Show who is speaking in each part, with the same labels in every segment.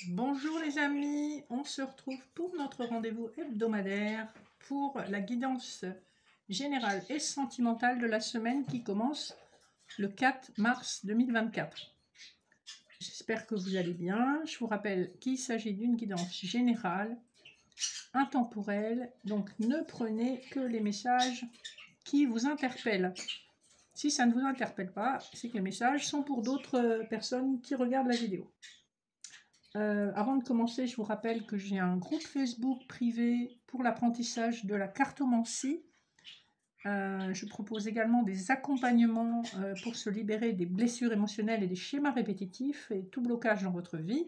Speaker 1: Bonjour les amis, on se retrouve pour notre rendez-vous hebdomadaire pour la guidance générale et sentimentale de la semaine qui commence le 4 mars 2024. J'espère que vous allez bien. Je vous rappelle qu'il s'agit d'une guidance générale, intemporelle, donc ne prenez que les messages qui vous interpellent. Si ça ne vous interpelle pas, c'est que les messages sont pour d'autres personnes qui regardent la vidéo. Avant de commencer, je vous rappelle que j'ai un groupe Facebook privé pour l'apprentissage de la cartomancie. Je propose également des accompagnements pour se libérer des blessures émotionnelles et des schémas répétitifs et tout blocage dans votre vie.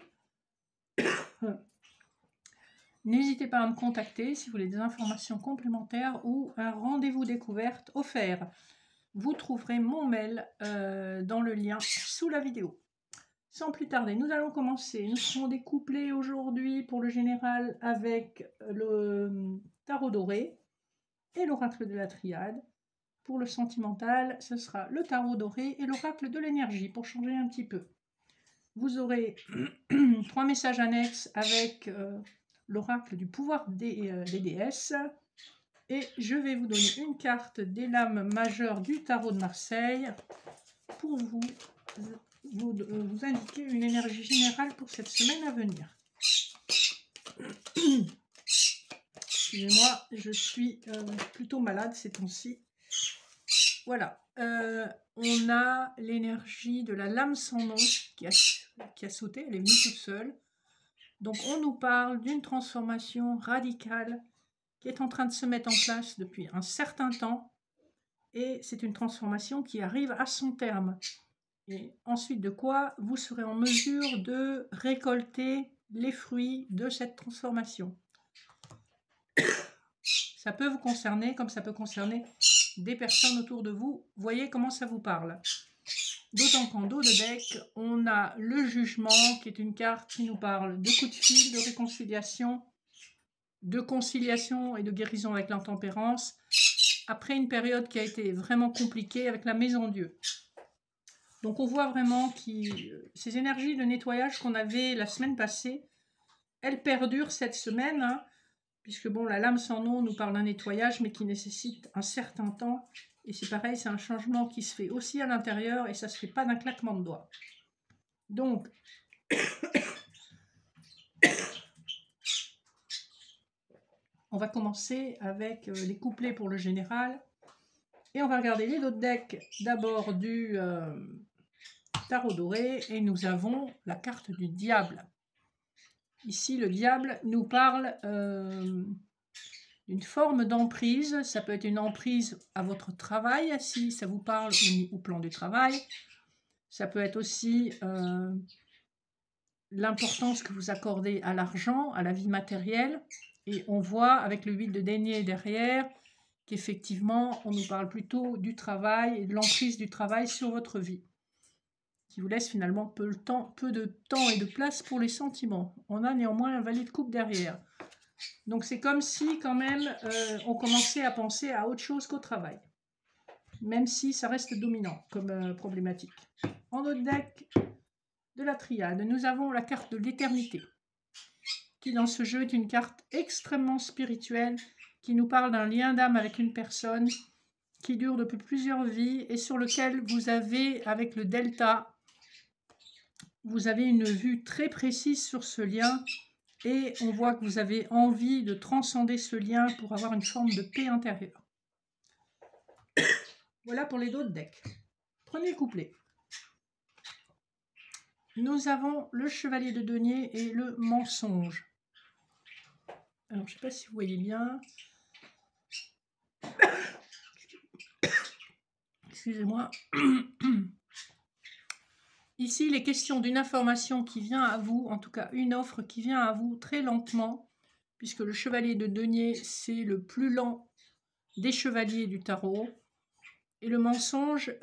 Speaker 1: N'hésitez pas à me contacter si vous voulez des informations complémentaires ou un rendez-vous découverte offert. Vous trouverez mon mail dans le lien sous la vidéo. Sans plus tarder, nous allons commencer. Nous serons découplés aujourd'hui pour le général avec le tarot doré et l'oracle de la triade. Pour le sentimental, ce sera le tarot doré et l'oracle de l'énergie pour changer un petit peu. Vous aurez 3 messages annexes avec l'oracle du pouvoir des déesses. Et je vais vous donner une carte des lames majeures du tarot de Marseille pour vous indiquer une énergie générale pour cette semaine à venir. Excusez-moi, je suis plutôt malade ces temps-ci. Voilà. On a l'énergie de la lame sans nom qui a sauté, elle est venue toute seule. Donc on nous parle d'une transformation radicale qui est en train de se mettre en place depuis un certain temps. Et c'est une transformation qui arrive à son terme. Et ensuite de quoi vous serez en mesure de récolter les fruits de cette transformation. Ça peut vous concerner comme ça peut concerner des personnes autour de vous. Voyez comment ça vous parle. D'autant qu'en dos de deck, on a le jugement qui est une carte qui nous parle de coups de fil, de réconciliation, de conciliation et de guérison avec l'intempérance après une période qui a été vraiment compliquée avec la maison Dieu. Donc on voit vraiment que ces énergies de nettoyage qu'on avait la semaine passée, elles perdurent cette semaine, hein, puisque bon, la lame sans nom nous parle d'un nettoyage, mais qui nécessite un certain temps. Et c'est pareil, c'est un changement qui se fait aussi à l'intérieur, et ça ne se fait pas d'un claquement de doigts. Donc, on va commencer avec les couplets pour le général. Et on va regarder les autres decks, d'abord du tarot doré, et nous avons la carte du diable. Ici, le diable nous parle d'une forme d'emprise. Ça peut être une emprise à votre travail, si ça vous parle au plan du travail. Ça peut être aussi l'importance que vous accordez à l'argent, à la vie matérielle. Et on voit avec le 8 de denier derrière qu'effectivement, on nous parle plutôt du travail et de l'emprise du travail sur votre vie, qui vous laisse finalement peu de temps et de place pour les sentiments. On a néanmoins un valet de coupe derrière. Donc c'est comme si quand même on commençait à penser à autre chose qu'au travail, même si ça reste dominant comme problématique. En notre deck de la triade, nous avons la carte de l'éternité, qui dans ce jeu est une carte extrêmement spirituelle, qui nous parle d'un lien d'âme avec une personne qui dure depuis plusieurs vies et sur lequel vous avez, avec le delta, vous avez une vue très précise sur ce lien et on voit que vous avez envie de transcender ce lien pour avoir une forme de paix intérieure. Voilà pour les deux decks. Premier couplet. Nous avons le chevalier de denier et le mensonge. Alors, je ne sais pas si vous voyez bien. Excusez-moi. Ici, il est question d'une information qui vient à vous, en tout cas une offre qui vient à vous très lentement, puisque le chevalier de denier, c'est le plus lent des chevaliers du tarot. Et le mensonge,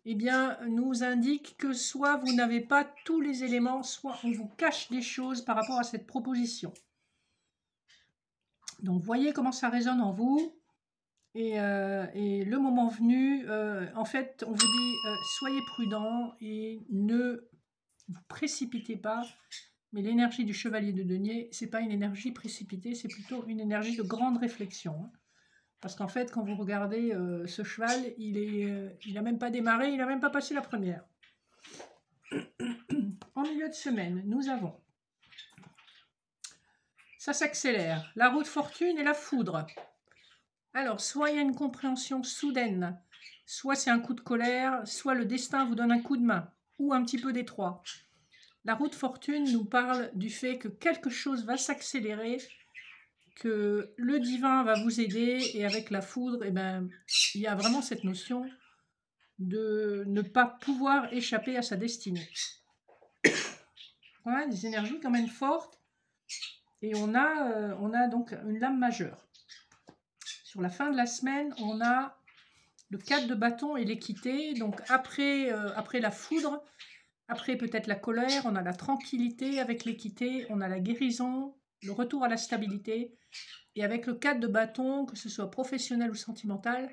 Speaker 1: eh bien, nous indique que soit vous n'avez pas tous les éléments, soit on vous cache des choses par rapport à cette proposition. Donc, voyez comment ça résonne en vous. Et le moment venu, en fait, on vous dit soyez prudent et ne vous précipitez pas. Mais l'énergie du chevalier de denier, c'est pas une énergie précipitée, c'est plutôt une énergie de grande réflexion. Hein. Parce qu'en fait, quand vous regardez ce cheval, il n'a même pas démarré, il n'a même pas passé la première. En milieu de semaine, nous avons, ça s'accélère, la roue de fortune et la foudre. Alors, soit il y a une compréhension soudaine, soit c'est un coup de colère, soit le destin vous donne un coup de main, ou un petit peu des trois. La roue de fortune nous parle du fait que quelque chose va s'accélérer, que le divin va vous aider, et avec la foudre, eh ben, il y a vraiment cette notion de ne pas pouvoir échapper à sa destinée. On a des énergies quand même fortes, et on a donc une lame majeure. Sur la fin de la semaine, on a le 4 de bâton et l'équité. Donc après la foudre, après peut-être la colère, on a la tranquillité. Avec l'équité, on a la guérison, le retour à la stabilité. Et avec le 4 de bâton, que ce soit professionnel ou sentimental,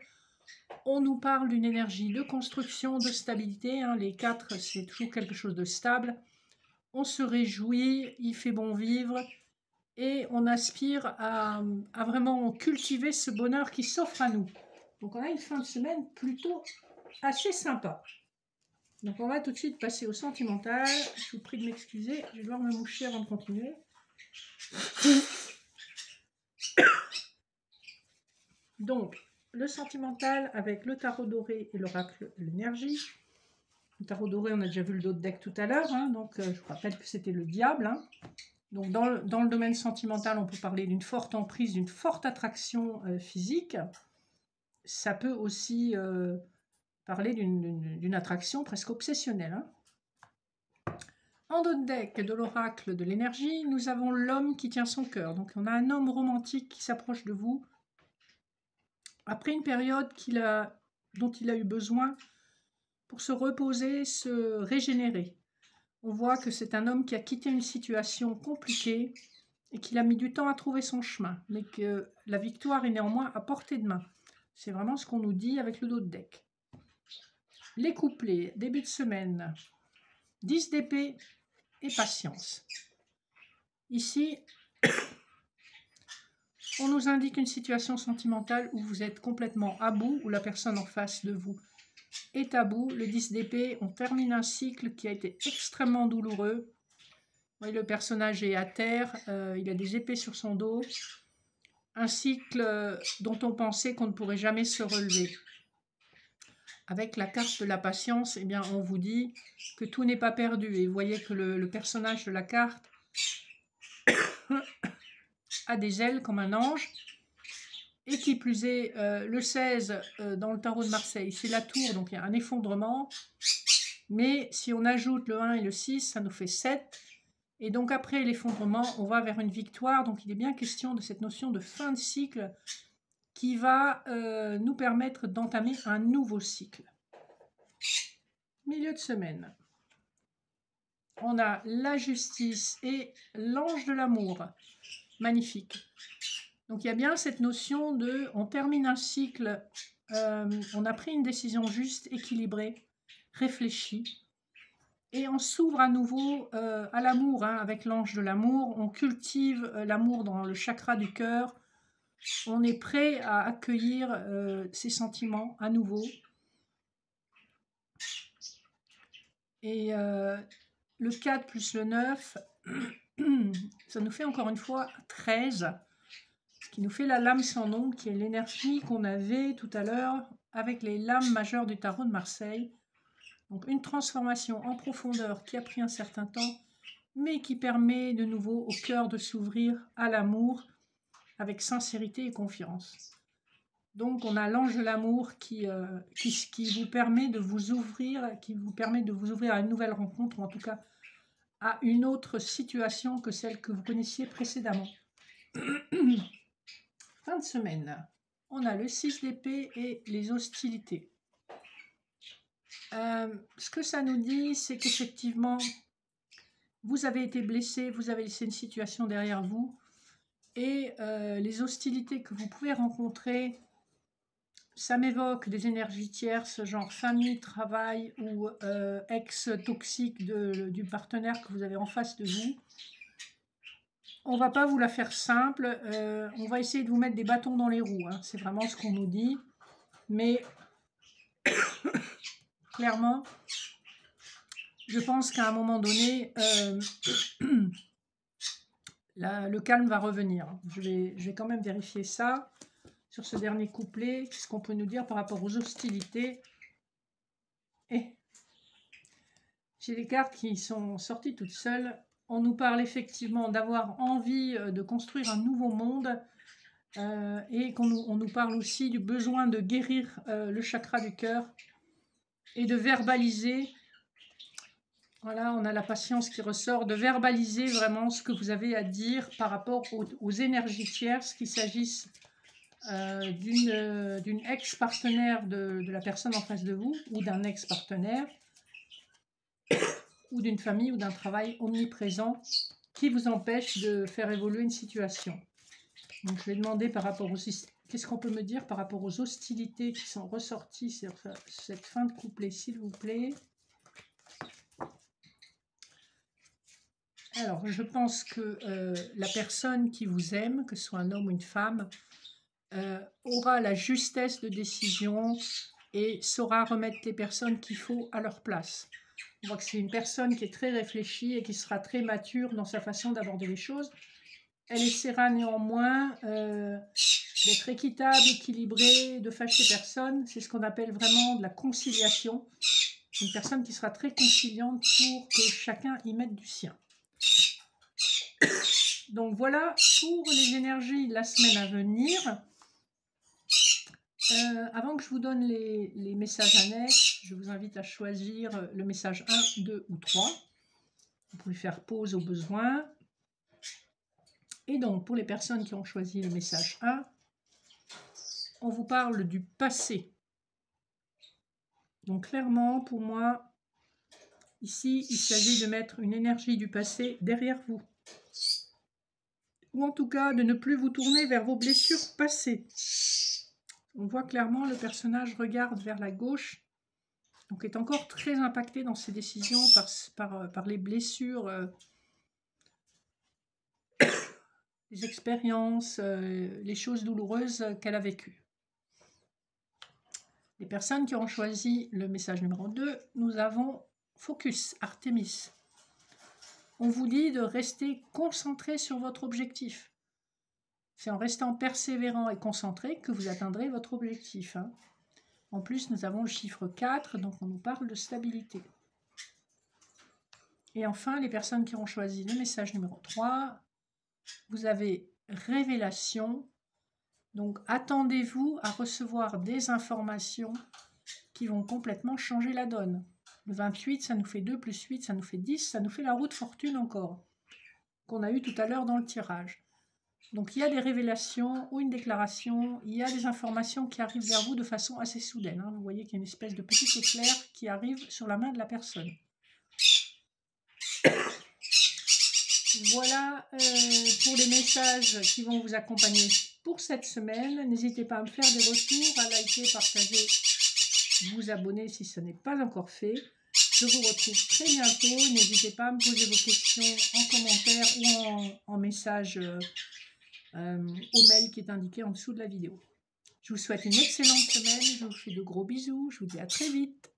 Speaker 1: on nous parle d'une énergie de construction, de stabilité. Hein. Les 4, c'est toujours quelque chose de stable. On se réjouit, il fait bon vivre. Et on aspire à vraiment cultiver ce bonheur qui s'offre à nous. Donc on a une fin de semaine plutôt assez sympa. Donc on va tout de suite passer au sentimental. Je vous prie de m'excuser, je vais devoir me moucher avant de continuer. Donc le sentimental avec le tarot doré et l'oracle de l'énergie. Le tarot doré, on a déjà vu le dos de deck tout à l'heure, hein, donc je vous rappelle que c'était le diable. Hein. Donc dans le domaine sentimental, on peut parler d'une forte emprise, d'une forte attraction physique. Ça peut aussi parler d'une attraction presque obsessionnelle. Hein. En dos de deck de l'oracle de l'énergie, nous avons l'homme qui tient son cœur. Donc on a un homme romantique qui s'approche de vous après une période dont il a eu besoin pour se reposer, se régénérer. On voit que c'est un homme qui a quitté une situation compliquée et qu'il a mis du temps à trouver son chemin, mais que la victoire est néanmoins à portée de main. C'est vraiment ce qu'on nous dit avec le dos de deck. Les couplets, début de semaine, 10 d'épée et patience. Ici, on nous indique une situation sentimentale où vous êtes complètement à bout, où la personne en face de vous est à bout. Le 10 d'épée, on termine un cycle qui a été extrêmement douloureux. Oui, le personnage est à terre, il a des épées sur son dos. Un cycle dont on pensait qu'on ne pourrait jamais se relever. Avec la carte de la patience, eh bien, on vous dit que tout n'est pas perdu. Et vous voyez que le personnage de la carte a des ailes comme un ange. Et qui plus est, le 16 dans le tarot de Marseille, c'est la tour, donc il y a un effondrement. Mais si on ajoute le 1 et le 6, ça nous fait 7. Et donc après l'effondrement, on va vers une victoire. Donc il est bien question de cette notion de fin de cycle qui va nous permettre d'entamer un nouveau cycle. Milieu de semaine. On a la justice et l'ange de l'amour. Magnifique. Donc il y a bien cette notion de, on termine un cycle, on a pris une décision juste, équilibrée, réfléchie, et on s'ouvre à nouveau à l'amour, hein, avec l'ange de l'amour. On cultive l'amour dans le chakra du cœur. On est prêt à accueillir ces sentiments à nouveau. Et le 4 plus le 9, ça nous fait encore une fois 13, ce qui nous fait la lame sans nom, qui est l'énergie qu'on avait tout à l'heure avec les lames majeures du tarot de Marseille. Donc une transformation en profondeur qui a pris un certain temps, mais qui permet de nouveau au cœur de s'ouvrir à l'amour avec sincérité et confiance. Donc on a l'ange de l'amour qui vous permet de vous ouvrir, à une nouvelle rencontre, ou en tout cas à une autre situation que celle que vous connaissiez précédemment. Fin de semaine, on a le 6 d'épée et les hostilités. Ce que ça nous dit, c'est qu'effectivement, vous avez été blessé, vous avez laissé une situation derrière vous, et les hostilités que vous pouvez rencontrer, ça m'évoque des énergies tierces, genre famille, travail ou ex toxique du partenaire que vous avez en face de vous. On va pas vous la faire simple. On va essayer de vous mettre des bâtons dans les roues, hein. C'est vraiment ce qu'on nous dit. Mais clairement, je pense qu'à un moment donné, le calme va revenir. Je vais quand même vérifier ça. Sur ce dernier couplet, qu'est-ce qu'on peut nous dire par rapport aux hostilités? Et j'ai les cartes qui sont sorties toutes seules. On nous parle effectivement d'avoir envie de construire un nouveau monde et on nous parle aussi du besoin de guérir le chakra du cœur et de verbaliser. Voilà, on a la patience qui ressort, de verbaliser vraiment ce que vous avez à dire par rapport aux énergies tierces, qu'il s'agisse d'une ex-partenaire de la personne en face de vous, ou d'un ex-partenaire, ou d'une famille, ou d'un travail omniprésent qui vous empêche de faire évoluer une situation. Donc je vais demander par rapport aux... Qu'est-ce qu'on peut me dire par rapport aux hostilités qui sont ressorties sur cette fin de couplet, s'il vous plaît? Alors, je pense que la personne qui vous aime, que ce soit un homme ou une femme, aura la justesse de décision et saura remettre les personnes qu'il faut à leur place. On voit que c'est une personne qui est très réfléchie et qui sera très mature dans sa façon d'aborder les choses. Elle essaiera néanmoins d'être équitable, équilibrée, de fâcher personne. C'est ce qu'on appelle vraiment de la conciliation. Une personne qui sera très conciliante pour que chacun y mette du sien. Donc voilà pour les énergies de la semaine à venir. Avant que je vous donne les messages annexes, je vous invite à choisir le message 1, 2 ou 3. Vous pouvez faire pause au besoin. Et donc, pour les personnes qui ont choisi le message 1, on vous parle du passé. Donc clairement, pour moi, ici, il s'agit de mettre une énergie du passé derrière vous. Ou en tout cas, de ne plus vous tourner vers vos blessures passées. On voit clairement le personnage regarde vers la gauche, donc est encore très impacté dans ses décisions par les blessures, les expériences, les choses douloureuses qu'elle a vécues. Les personnes qui ont choisi le message numéro 2, nous avons Focus, Artémis. On vous dit de rester concentré sur votre objectif. C'est en restant persévérant et concentré que vous atteindrez votre objectif. Hein. En plus, nous avons le chiffre 4, donc on nous parle de stabilité. Et enfin, les personnes qui ont choisi le message numéro 3, vous avez révélation. Donc, attendez-vous à recevoir des informations qui vont complètement changer la donne. Le 28, ça nous fait 2 plus 8, ça nous fait 10, ça nous fait la roue de fortune encore, qu'on a eu tout à l'heure dans le tirage. Donc, il y a des révélations ou une déclaration, il y a des informations qui arrivent vers vous de façon assez soudaine. Hein. Vous voyez qu'il y a une espèce de petit éclair qui arrive sur la main de la personne. Voilà pour les messages qui vont vous accompagner pour cette semaine. N'hésitez pas à me faire des retours, à liker, partager, vous abonner si ce n'est pas encore fait. Je vous retrouve très bientôt. N'hésitez pas à me poser vos questions en commentaire ou en message au mail qui est indiqué en dessous de la vidéo. Je vous souhaite une excellente semaine. Je vous fais de gros bisous. Je vous dis à très vite.